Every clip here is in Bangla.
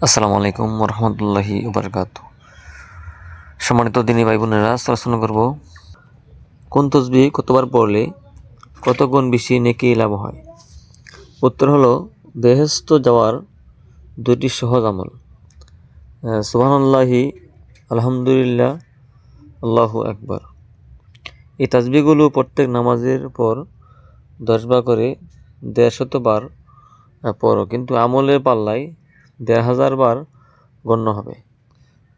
আসসালামু আলাইকুম রহমতুল্লাহি বারাকাতুহু। সম্মানিত দিনী ভাই বোনেরা, আলোচনা করব কোন তসবিহ কতবার পড়লে কত গুণ বেশি নেকি লাভ হয়। উত্তর হলো বেহেশত যাওয়ার দুটি সহজ আমল, সুবহানাল্লাহি, আলহামদুলিল্লাহ, আল্লাহু আকবার। এই তাসবিহগুলো প্রত্যেক নামাজের পর 10 বার করে 150 বার পড়ো, কিন্তু আমলের পাল্লায় 1000 বার গণ্য হবে।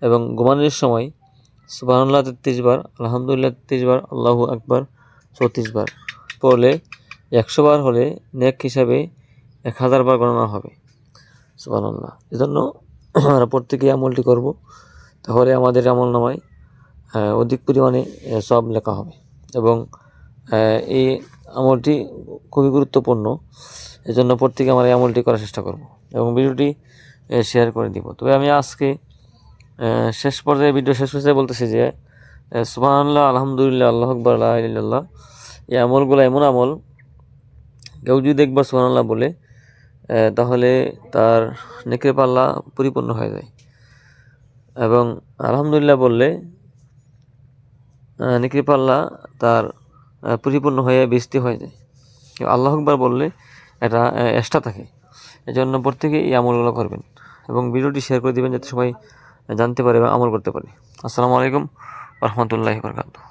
এবং ঘুমানোর সময় সুবহানাল্লাহ 33 বার, আলহামদুলিল্লাহ 33 বার, আল্লাহু আকবার 34 বার পড়লে 100 বার হলে নেক হিসাবে 1000 বার গণনা হবে। সুবহানাল্লাহ। এজন্য আমরা প্রত্যেকেই আমলটি করব, তাহলে আমাদের আমল নামায় অধিক পরিমাণে সব লেখা হবে। এবং এই আমলটি খুবই গুরুত্বপূর্ণ, এজন্য প্রত্যেকে আমরা এই আমলটি করার চেষ্টা করব এবং ভিডিওটি শেয়ার করে দিব। তবে আমি আজকে শেষ পর্যায়ে বলতেছি যে সুবহানাল্লাহ, আলহামদুলিল্লাহ, আল্লাহু আকবার, লা ইলাহা ইল্লাল্লাহ, এই আমলগুলো এমন আমল, কেউ যদি একবার সুবহানাল্লাহ বলে তাহলে তার নেকের পাল্লা পরিপূর্ণ হয়ে যায়। এবং আলহামদুলিল্লাহ বললে নেকের পাল্লা তার পরিপূর্ণ হয়ে 20টি হয়ে যায়। কেউ আল্লাহু আকবার বললে এটা এক্সট্রা থাকে। এজন্য প্রত্যেকে এই আমলগুলো করবেন এবং ভিডিওটি শেয়ার করে দিবেন যাতে সবাই জানতে পারে এবং আমল করতে পারে। আসসালামু আলাইকুম ওয়া রাহমাতুল্লাহি ওয়া বারাকাতুহু।